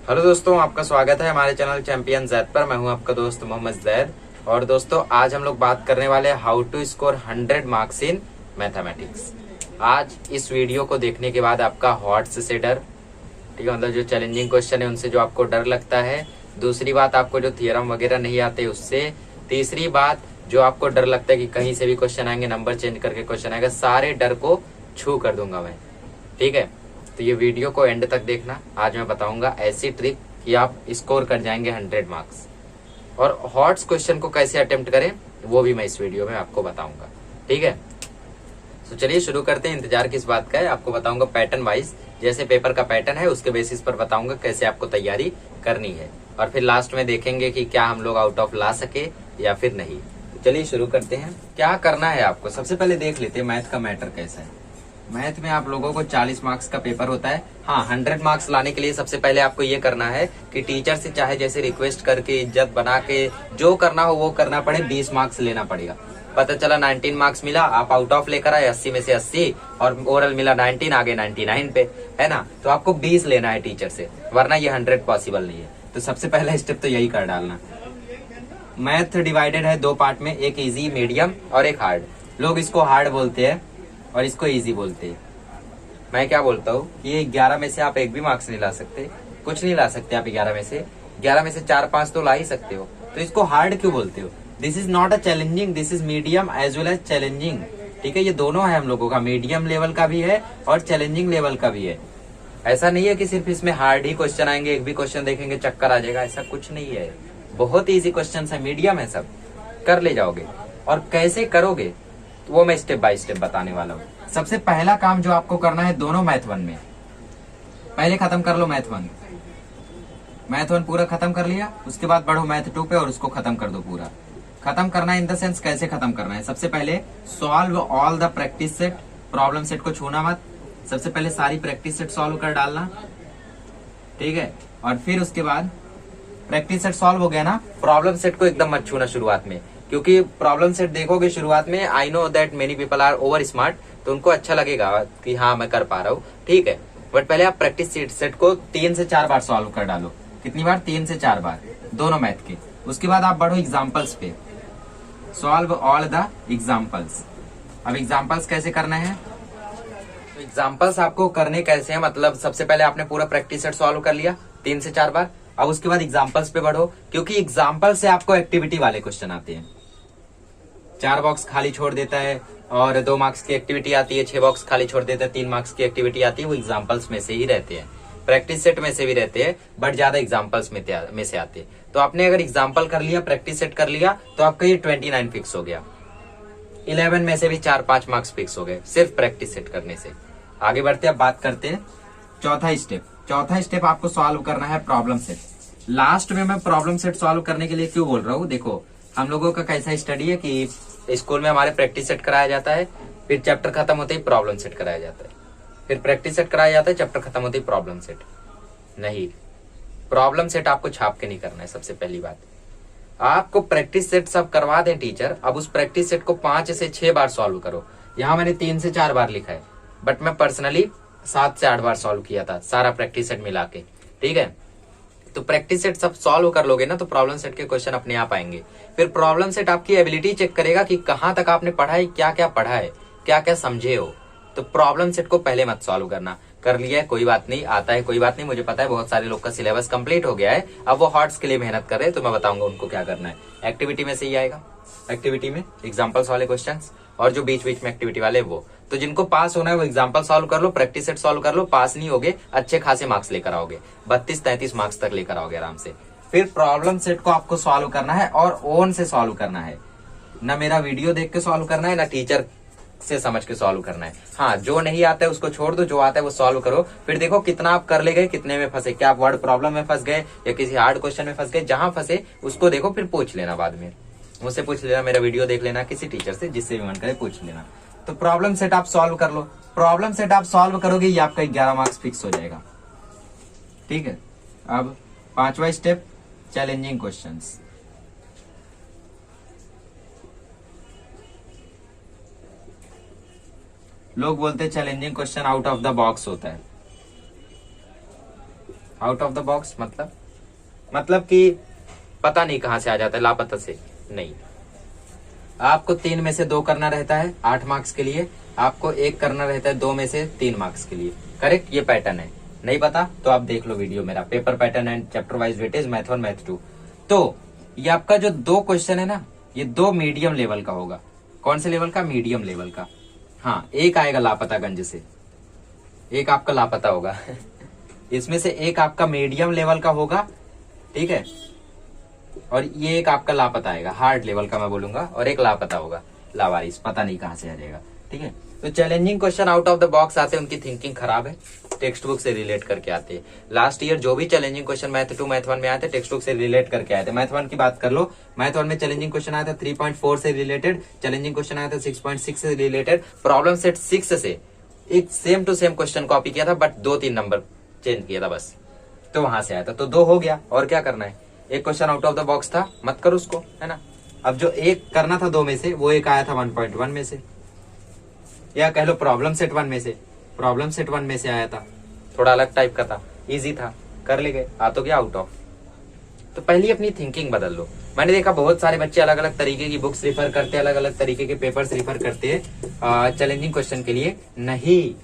Hello दोस्तों, आपका स्वागत है हमारे चैनल चैंपियन जैद पर। मैं हूं आपका दोस्त मोहम्मद जैद। और दोस्तों, आज हम लोग बात करने वाले हैं how to score 100 marks in mathematics. आज इस वीडियो को देखने के बाद आपका हॉट्स से डर, ठीक है, मतलब जो चैलेंजिंग क्वेश्चन है उनसे जो आपको डर लगता है। दूसरी बात, आपको जो थियरम वगैरह नहीं आते उससे। तीसरी बात, जो आपको डर लगता है कि कहीं से भी क्वेश्चन आएंगे, नंबर चेंज करके क्वेश्चन आएगा, सारे डर को छू कर दूंगा मैं। ठीक है, तो ये वीडियो को एंड तक देखना। आज मैं बताऊंगा ऐसी ट्रिक कि आप स्कोर कर जाएंगे 100 मार्क्स। और हॉट्स क्वेश्चन को कैसे अटेम्प्ट करें वो भी मैं इस वीडियो में आपको बताऊंगा। ठीक है, तो चलिए शुरू करते हैं। इंतजार किस बात का है, आपको बताऊंगा पैटर्न वाइज। जैसे पेपर का पैटर्न है उसके बेसिस पर बताऊंगा कैसे आपको तैयारी करनी है। और फिर लास्ट में देखेंगे कि क्या हम लोग आउट ऑफ ला सके या फिर नहीं। तो चलिए शुरू करते हैं। क्या करना है आपको, सबसे पहले देख लेते हैं मैथ का मैटर कैसा है। मैथ में आप लोगों को 40 मार्क्स का पेपर होता है। हाँ, 100 मार्क्स लाने के लिए सबसे पहले आपको ये करना है कि टीचर से चाहे जैसे रिक्वेस्ट करके, इज्जत बना के, जो करना हो वो करना पड़े। 20 मार्क्स लेना पड़ेगा। पता चला 19 मार्क्स मिला, आप आउट ऑफ लेकर आए 80 में से 80, और ओरल मिला 19, आगे 99 पे, है ना। तो आपको 20 लेना है टीचर से, वरना ये 100 पॉसिबल नहीं है। तो सबसे पहला स्टेप तो यही कर डालना। मैथ डिवाइडेड है दो पार्ट में, एक इजी, मीडियम और एक हार्ड। लोग इसको हार्ड बोलते हैं और इसको इजी बोलते हैं। मैं क्या बोलता हूँ कि ये 11 में से आप एक भी मार्क्स नहीं ला सकते, कुछ नहीं ला सकते आप 11 में से। 11 में से 4-5 तो ला ही सकते हो, तो इसको हार्ड क्यों बोलते हो। This is not a challenging, this is medium as well as challenging. ठीक है, ये दोनों है हम लोगों का, मीडियम लेवल का भी है और चैलेंजिंग लेवल का भी है। ऐसा नहीं है कि सिर्फ इसमें हार्ड ही क्वेश्चन आएंगे, एक भी क्वेश्चन देखेंगे चक्कर आ जाएगा, ऐसा कुछ नहीं है। बहुत ईजी क्वेश्चन है, मीडियम है, सब कर ले जाओगे। और कैसे करोगे वो मैं स्टेप बाय स्टेप बताने वाला हूँ। सबसे पहला काम जो आपको करना है, दोनों मैथ 1 में पहले खत्म कर लो। मैथ 1 पूरा खत्म कर लिया, उसके बाद बढ़ो मैथ 2 पे और उसको खत्म कर दो पूरा। खत्म करना है इन द सेंस कैसे खत्म करना है। सबसे पहले solve all the practice set, problem set को छूना मत। सबसे पहले सारी प्रैक्टिस सेट सॉल्व कर डालना, ठीक है। और फिर उसके बाद प्रैक्टिस सेट सॉल्व हो गया ना, प्रॉब्लम सेट को एकदम मत छूना शुरुआत में, क्योंकि प्रॉब्लम सेट देखोगे शुरुआत में, I know that many people are over smart, तो उनको अच्छा लगेगा कि हाँ मैं कर पा रहा हूँ, ठीक है। बट पहले आप प्रैक्टिस सेट को 3 से 4 बार सॉल्व कर डालो। कितनी बार? 3 से 4 बार, दोनों मैथ के। उसके बाद आप बढ़ो एग्जाम्पल्स पे, सॉल्व ऑल द एग्जाम्पल्स। अब एग्जाम्पल्स कैसे करना है, तो एग्जाम्पल्स आपको करने कैसे हैं, मतलब सबसे पहले आपने पूरा प्रैक्टिस सेट सॉल्व कर लिया 3 से 4 बार। अब उसके बाद एग्जाम्पल्स पे बढ़ो, क्योंकि एग्जाम्पल से आपको एक्टिविटी वाले क्वेश्चन आते हैं। 4 बॉक्स खाली छोड़ देता है और 2 मार्क्स की एक्टिविटी आती है, 6 बॉक्स खाली छोड़ देता है, 3 मार्क्स की एक्टिविटी आती है। वो एग्जाम्पल्स में से ही रहते हैं, प्रैक्टिस सेट में से भी रहते हैं, बट ज्यादा एग्जाम्पल्स में से आते हैं। तो आपने अगर एग्जाम्पल कर लिया, प्रैक्टिस सेट कर लिया, तो आपका ये 29 फिक्स हो गया। 11 में से भी 4-5 मार्क्स फिक्स हो गए सिर्फ प्रैक्टिस सेट करने से। आगे बढ़ते अब बात करते हैं चौथा स्टेप। चौथा स्टेप आपको सॉल्व करना है प्रॉब्लम सेट। लास्ट में मैं प्रॉब्लम सेट सॉल्व करने के लिए क्यों बोल रहा हूँ, देखो हम लोगों का कैसा स्टडी है कि स्कूल में हमारे प्रैक्टिस सेट कराया जाता है, फिर चैप्टर खत्म होते ही प्रॉब्लम सेट कराया जाता है, फिर प्रैक्टिस सेट कराया जाता है, चैप्टर खत्म होते ही प्रॉब्लम सेट। नहीं, प्रॉब्लम सेट आपको छाप के नहीं करना है। सबसे पहली बात, आपको प्रैक्टिस सेट सब करवा दें टीचर, अब उस प्रैक्टिस सेट को 5 से 6 बार सॉल्व करो। यहाँ मैंने 3 से 4 बार लिखा है, बट मैं पर्सनली 7 से 8 बार सॉल्व किया था सारा प्रैक्टिस सेट मिला के, ठीक है। तो प्रैक्टिस सेट सब सॉल्व कर लोगे ना, तो प्रॉब्लम सेट के क्वेश्चन अपने आप आएंगे। फिर प्रॉब्लम सेट आपकी एबिलिटी चेक करेगा कि कहाँ तक आपने पढ़ा है, क्या क्या पढ़ा है, क्या क्या समझे हो। तो प्रॉब्लम सेट को पहले मत सॉल्व करना। कर लिया है कोई बात नहीं, आता है कोई बात नहीं, मुझे पता है बहुत सारे लोग का सिलेबस कंप्लीट हो गया है, अब वो हॉट्स के लिए मेहनत कर रहे हैं, तो मैं बताऊंगा उनको क्या करना है। एक्टिविटी में से ही आएगा, एक्टिविटी में एग्जाम्पल्स वाले क्वेश्चन, और जो बीच बीच में एक्टिविटी वाले वो। तो जिनको पास होना है वो एग्जाम्पल सॉल्व कर लो, प्रैक्टिस सेट सॉल्व कर लो। पास नहीं होगे, अच्छे खासे मार्क्स लेकर आओगे, 32-33 मार्क्स तक लेकर आओगे आराम से। फिर प्रॉब्लम सेट को आपको सॉल्व करना है और ओन से सॉल्व करना है, ना मेरा वीडियो देख के सॉल्व करना है, ना टीचर से समझ के सॉल्व करना है। हाँ, जो नहीं आता है उसको छोड़ दो, जो आता है वो सॉल्व करो। फिर देखो कितना आप कर ले गए, कितने में फंसे, क्या आप वर्ड प्रॉब्लम में फंस गए या किसी हार्ड क्वेश्चन में फंस गए। जहां फंसे उसको देखो, फिर पूछ लेना, बाद में मुझसे पूछ लेना, मेरा वीडियो देख लेना, किसी टीचर से, जिससे भी मन करे पूछ लेना। तो प्रॉब्लम सेट आप सॉल्व कर लो। प्रॉब्लम सेट आप सॉल्व करोगे, ये आपका 11 मार्क्स फिक्स हो जाएगा, ठीक है। अब 5वां स्टेप, चैलेंजिंग क्वेश्चंस। लोग बोलते हैं challenging question out of the box होता है। आउट ऑफ द बॉक्स मतलब कि पता नहीं कहां से आ जाता है, लापता से नहीं। आपको 3 में से 2 करना रहता है 8 मार्क्स के लिए, आपको 1 करना रहता है 2 में से 3 मार्क्स के लिए। करेक्ट, ये पैटर्न है। नहीं पता तो आप देख लो वीडियो मेरा, paper pattern and chapter wise weightage math 1 math 2। तो ये आपका जो 2 क्वेश्चन है ना, ये 2 मीडियम लेवल का होगा। कौन से लेवल का? मीडियम लेवल का। हाँ, एक आएगा लापतागंज से, एक आपका लापता होगा इसमें से एक आपका मीडियम लेवल का होगा, ठीक है, और ये एक आपका लापता आएगा, हार्ड लेवल का मैं बोलूंगा, और एक लापता होगा, लावारिस, पता नहीं कहां से आ जाएगा। ठीक है, तो challenging question out of the box आते हैं, उनकी थिंकिंग खराब है, टेक्स्ट बुक से रिलेट करके आते हैं। लास्ट ईयर जो भी चैलेंजिंग क्वेश्चन मैथ 2 मैथ 1 में आए थे, टेक्स्ट बुक से रिलेट करके आए थे। मैथ 1 की बात कर लो, मैथ 1 में चैलेंजिंग क्वेश्चन आया था 3.4 से रिलेटेड, चैलेंजिंग क्वेश्चन आया था 6.6 से रिलेटेड, प्रॉब्लम सेट 6 से एक same to same question copy किया था, बट 2-3 नंबर चेंज किया था बस, तो वहां से आया था। तो 2 हो गया, और क्या करना है? एक question out of the box था, मत करो उसको, है ना। अब जो एक करना था 2 में से, वो एक आया था 1.1 में से, या कह लो प्रॉब्लम सेट 1 में से, प्रॉब्लम सेट 1 में से आया था, थोड़ा अलग टाइप का था, इजी था, कर ले गए, आ तो गया आउट ऑफ। तो पहले अपनी थिंकिंग बदल लो। मैंने देखा बहुत सारे बच्चे अलग अलग तरीके की बुक्स रिफर करते हैं, अलग अलग तरीके के पेपर्स रिफर करते हैं चैलेंजिंग क्वेश्चन के लिए। नहीं,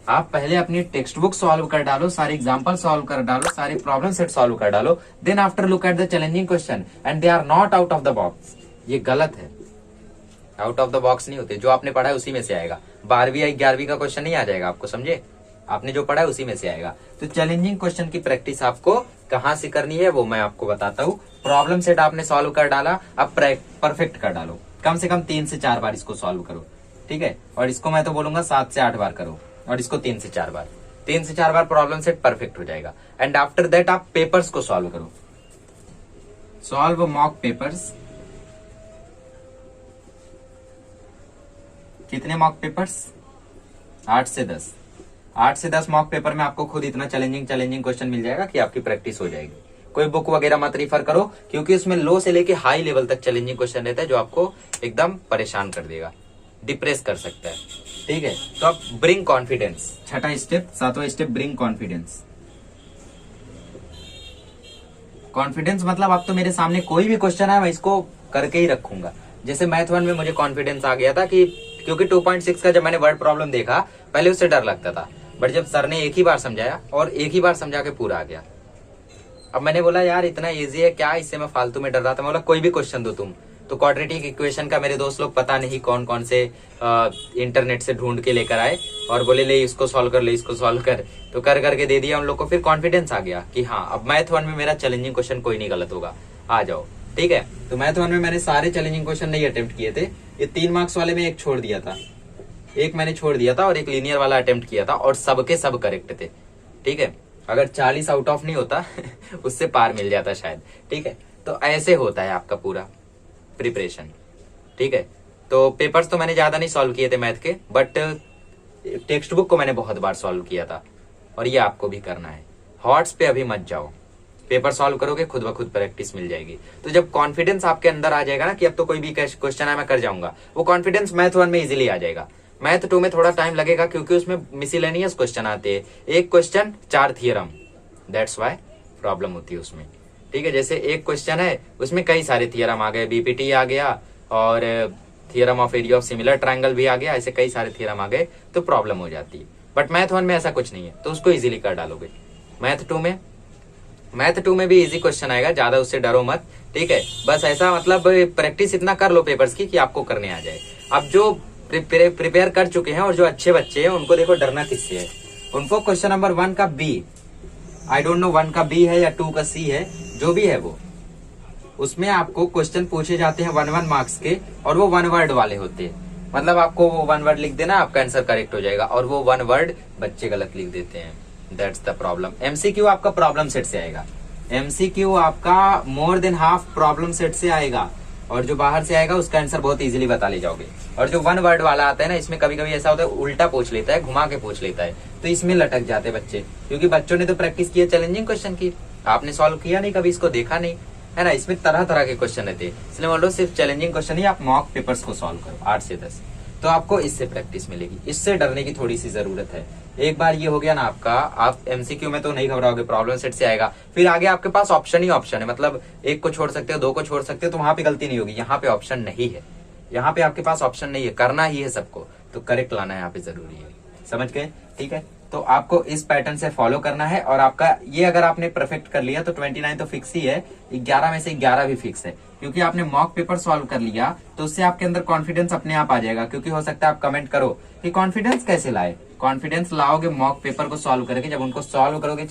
आप पहले अपनी टेक्स्ट बुक सॉल्व कर डालो, सारे एग्जांपल सॉल्व कर डालो, सारे प्रॉब्लम सेट सॉल्व कर डालो, then after look at the challenging question and they are not out of the box. ये गलत है, आउट ऑफ द बॉक्स नहीं होते, जो आपने पढ़ा है उसी में से आएगा। 12वीं या 11वीं का क्वेश्चन नहीं आ जाएगा आपको, समझे? आपने जो पढ़ा है उसी में से आएगा। तो चैलेंजिंग क्वेश्चन की प्रैक्टिस आपको कहां से करनी है वो मैं आपको बताता हूँ। प्रॉब्लम सेट आपने सॉल्व कर डाला, अब परफेक्ट कर डालो, कम से कम 3 से 4 बार इसको सॉल्व करो, ठीक है। और इसको मैं तो बोलूंगा 7 से 8 बार करो, और इसको 3 से 4 बार, 3 से 4 बार प्रॉब्लम सेट परफेक्ट हो जाएगा। एंड आफ्टर दैट आप पेपर्स को सॉल्व करो, सॉल्व मॉक पेपर्स। कितने मॉक पेपर्स? 8 से 10। 8 से 10 मॉक पेपर में आपको खुद इतना चैलेंजिंग क्वेश्चन मिल जाएगा कि आपकी प्रैक्टिस हो जाएगी। कोई बुक वगैरह मत रिफर करो, क्योंकि उसमें लो से लेके हाई लेवल तक चैलेंजिंग क्वेश्चन रहता है, जो आपको एकदम परेशान कर देगा, डिप्रेस कर सकता है। ठीक है, तो आप ब्रिंग कॉन्फिडेंस, छठा स्टेप, 7वां स्टेप ब्रिंग कॉन्फिडेंस। कॉन्फिडेंस मतलब अब तो मेरे सामने कोई भी क्वेश्चन है मैं इसको करके ही रखूंगा। जैसे मैथ 1 में मुझे कॉन्फिडेंस आ गया था कि क्योंकि 2.6 का जब मैंने वर्ड प्रॉब्लम देखा, पहले उससे डर लगता था, बट जब सर ने एक ही बार समझाया और एक ही बार समझा के पूरा आ गया, अब मैंने बोला यार इतना इजी है क्या, इससे मैं फालतू में डर रहा था। मैं बोला कोई भी क्वेश्चन दो तुम। तो क्वाड्रेटिक इक्वेशन का मेरे दोस्त लोग पता नहीं कौन कौन से इंटरनेट से ढूंढ के लेकर आए और बोले ले इसको सॉल्व कर, ले इसको सॉल्व कर, तो कर करके दे दिया उन लोग को। फिर कॉन्फिडेंस आ गया कि हाँ अब मैथ 1 में मेरा चैलेंजिंग क्वेश्चन कोई नहीं गलत होगा, आ जाओ। ठीक है, तो मैथ 1 में मैंने सारे चैलेंजिंग क्वेश्चन नहीं अटेम्प्ट किए थे, ये 3 मार्क्स वाले में एक छोड़ दिया था, एक मैंने छोड़ दिया था और एक लीनियर वाला अटेम्प्ट किया था, और सबके सब करेक्ट थे। ठीक है, अगर 40 आउट ऑफ नहीं होता उससे पार मिल जाता शायद। ठीक है, तो ऐसे होता है आपका पूरा प्रिपरेशन। ठीक है, तो पेपर्स तो मैंने ज्यादा नहीं सॉल्व किए थे मैथ के, बट टेक्स्ट बुक को मैंने बहुत बार सॉल्व किया था, और ये आपको भी करना है। हॉट्स पे अभी मत जाओ, पेपर सॉल्व करोगे खुद ब खुद प्रैक्टिस मिल जाएगी। तो जब कॉन्फिडेंस आपके अंदर आ जाएगा ना कि अब तो कोई भी क्वेश्चन है मैं कर जाऊंगा, वो कॉन्फिडेंस मैथ 1 में इजीली आ जाएगा। मैथ 2 में थोड़ा टाइम लगेगा क्योंकि उसमें मिसलेनियस क्वेश्चन आते हैं, एक question 4 theorem, that's why problem होती है उसमें। ठीक है, जैसे एक क्वेश्चन है उसमें कई सारे थियरम आ गए, बीपीटी आ गया और theorem of area of similar triangle भी आ गया, ऐसे कई सारे थियरम आ गए तो प्रॉब्लम हो जाती है। बट मैथ 1 में ऐसा कुछ नहीं है, तो उसको इजीली कर डालोगे। मैथ 2 में भी इजी क्वेश्चन आएगा, ज्यादा उससे डरो मत। ठीक है, बस ऐसा मतलब प्रैक्टिस इतना कर लो पेपर्स की कि आपको करने आ जाए। अब जो प्रिपेयर कर चुके हैं और जो अच्छे बच्चे हैं उनको देखो डरना किससे है, उनको क्वेश्चन नंबर 1 का बी, आई डोंट नो 1 का बी है या 2 का सी है, जो भी है वो, उसमें आपको क्वेश्चन पूछे जाते हैं 1 मार्क्स के, और वो 1 वर्ड वाले होते हैं। मतलब आपको वो 1 वर्ड लिख देना, आपका आंसर करेक्ट हो जाएगा, और वो 1 वर्ड बच्चे गलत लिख देते हैं, दैट्स द प्रॉब्लम। एमसीक्यू आपका प्रॉब्लम सेट से आएगा, एमसीक्यू आपका more than half problem set से आएगा, और जो बाहर से आएगा उसका आंसर बहुत इजीली बता ले जाओगे। और जो 1 वर्ड वाला आता है ना, इसमें कभी कभी ऐसा होता है उल्टा पूछ लेता है, घुमा के पूछ लेता है, तो इसमें लटक जाते हैं बच्चे, क्योंकि बच्चों ने तो प्रैक्टिस की है चैलेंजिंग क्वेश्चन की, आपने सॉल्व किया नहीं कभी, इसको देखा नहीं है ना। इसमें तरह तरह के क्वेश्चन रहते हैं, इसलिए बोलो सिर्फ चैलेंजिंग क्वेश्चन ही आप मॉक पेपर्स को सॉल्व करो 8 से 10, तो आपको इससे प्रैक्टिस मिलेगी। इससे डरने की थोड़ी सी जरूरत है, एक बार ये हो गया ना आपका, आप एमसीक्यू में तो नहीं घबराओगे, प्रॉब्लम सेट से आएगा, फिर आगे आपके पास ऑप्शन ही ऑप्शन है, मतलब एक को छोड़ सकते हो, दो को छोड़ सकते हो, तो वहां पे गलती नहीं होगी। यहाँ पे ऑप्शन नहीं है, यहाँ पे आपके पास ऑप्शन नहीं है, करना ही है सबको, तो करेक्ट लाना यहाँ पे जरूरी है। समझ गए? ठीक है, तो आपको इस पैटर्न से फॉलो करना है। और आपका ये अगर आपने परफेक्ट कर लिया तो 29 तो फिक्स ही है, 11 में से 11 भी फिक्स है, क्योंकि आपने मॉक पेपर सॉल्व कर लिया तो उससे आपके अंदर कॉन्फिडेंस अपने आप आ जाएगा। क्योंकि हो सकता है आप कमेंट करो कि कॉन्फिडेंस कैसे लाए, कॉन्फिडेंस लाओगे मॉक पेपर को सॉल्व करके, जब उनको सॉल्व करोगे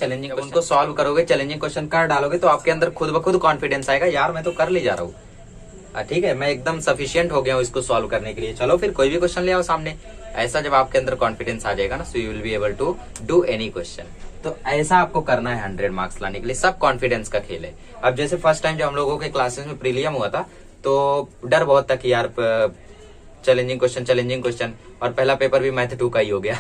चैलेंजिंग क्वेश्चन कर डालोगे तो आपके अंदर खुद ब खुद कॉन्फिडेंस आएगा, यार मैं तो कर ले जा रहा हूँ, ठीक है, मैं एकदम सफिशिएंट हो गया हूँ इसको सॉल्व करने के लिए, चलो फिर कोई भी क्वेश्चन ले आओ सामने। ऐसा जब आपके अंदर कॉन्फिडेंस आ जाएगा ना, so you will be able to do any question. तो ऐसा आपको करना है 100 मार्क्स लाने के लिए, सब कॉन्फिडेंस का खेल है। अब जैसे फर्स्ट टाइम जब हम लोगों के क्लासेस में प्रीलियम हुआ था तो डर बहुत था कि यार चैलेंजिंग क्वेश्चन, और पहला पेपर भी मैथ 2 का ही हो गया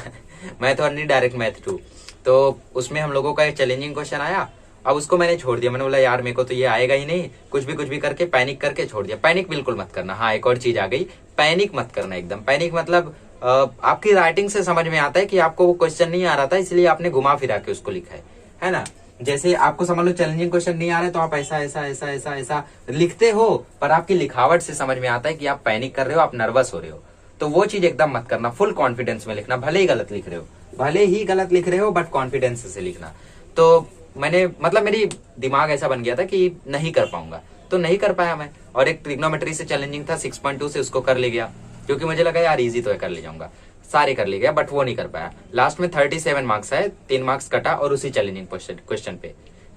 मैथ 1 नहीं, डायरेक्ट मैथ 2, तो उसमें हम लोगों का एक चैलेंजिंग क्वेश्चन आया। अब उसको मैंने छोड़ दिया, मैंने बोला यार मेरे को तो ये आएगा ही नहीं, कुछ भी करके पैनिक करके छोड़ दिया। पैनिक बिल्कुल मत करना। हाँ, एक और चीज आ गई, पैनिक मत करना एकदम। पैनिक मतलब आपकी राइटिंग से समझ में आता है कि आपको वो क्वेश्चन नहीं आ रहा था, इसलिए आपने घुमा फिरा के उसको लिखा है ना। जैसे आपको समझ लो चैलेंजिंग क्वेश्चन नहीं आ रहा है तो आप ऐसा ऐसा ऐसा ऐसा ऐसा लिखते हो, पर आपकी लिखावट से समझ में आता है कि आप पैनिक कर रहे हो, आप नर्वस हो रहे हो, तो वो चीज एकदम मत करना। फुल कॉन्फिडेंस में लिखना, भले ही गलत लिख रहे हो बट कॉन्फिडेंस से लिखना। तो मैंने मतलब मेरी दिमाग ऐसा बन गया था कि नहीं कर पाऊंगा, तो नहीं कर पाया मैं। और एक ट्रिग्नोमेट्री से चैलेंजिंग था 6.2 से, उसको कर ले गया क्योंकि मुझे लगा यार इजी तो है, कर ले जाऊंगा, सारे कर ले गया, बट वो नहीं कर पाया। लास्ट में 37 मार्क्स आए, 3 मार्क्स कटा, और उसी चैलेंजिंग क्वेश्चन पे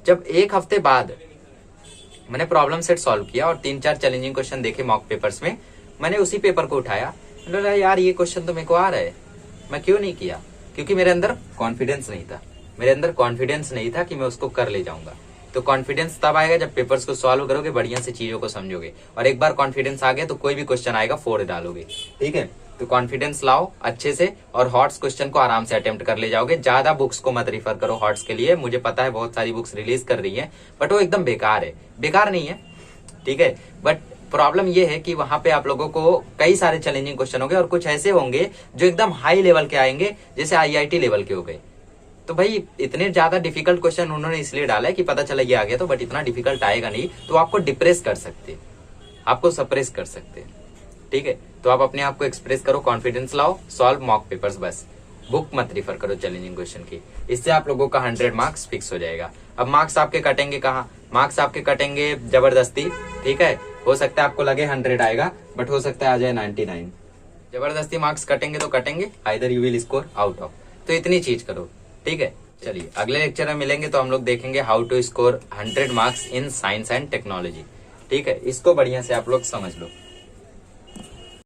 जब एक हफ्ते बाद मैंने प्रॉब्लम सेट सॉल्व किया और 3-4 चैलेंजिंग क्वेश्चन देखे मॉक पेपर्स में, मैंने उसी पेपर को उठाया, मैंने बोला यार ये क्वेश्चन तो मेरे को आ रहा है, मैं क्यों नहीं किया? क्योंकि मेरे अंदर कॉन्फिडेंस नहीं था कि मैं उसको कर ले जाऊंगा। तो कॉन्फिडेंस तब आएगा जब पेपर्स को सॉल्व करोगे, बढ़िया से चीजों को समझोगे, और एक बार कॉन्फिडेंस आ गया तो कोई भी क्वेश्चन आएगा फोड़ डालोगे। ठीक है, तो कॉन्फिडेंस लाओ अच्छे से, और हॉट्स क्वेश्चन को आराम से अटेम्प्ट कर ले जाओगे। ज्यादा बुक्स को मत रिफर करो हॉट्स के लिए, मुझे पता है बहुत सारी बुक्स रिलीज कर रही है, बट वो एकदम बेकार है, बेकार नहीं है, ठीक है, बट प्रॉब्लम ये है कि वहां पे आप लोगों को कई सारे चैलेंजिंग क्वेश्चन होंगे, और कुछ ऐसे होंगे जो एकदम हाई लेवल के आएंगे, जैसे IIT लेवल के हो गए। तो भाई इतने ज्यादा डिफिकल्ट क्वेश्चन उन्होंने इसलिए डाला है कि पता चला ये आ गया तो, बट इतना डिफिकल्ट आएगा नहीं, तो आपको डिप्रेस कर सकते, आपको सप्रेस कर सकते। ठीक है, तो आप अपने आप को एक्सप्रेस करो, कॉन्फिडेंस लाओ, सॉल्व मॉक पेपर्स, बस बुक मत रिफर करो चैलेंजिंग क्वेश्चन की। इससे आप लोगों का 100 मार्क्स फिक्स हो जाएगा। अब मार्क्स आपके कटेंगे कहाँ? मार्क्स आपके कटेंगे जबरदस्ती। ठीक है, हो सकता है आपको लगे 100 आएगा, बट हो सकता है आ जाए 99। जबरदस्ती मार्क्स कटेंगे तो कटेंगे, either you will score out of. तो इतनी चीज करो। ठीक है, चलिए अगले लेक्चर में मिलेंगे तो हम लोग देखेंगे how to score 100 marks in science and technology. ठीक है, इसको बढ़िया से आप लोग समझ लो।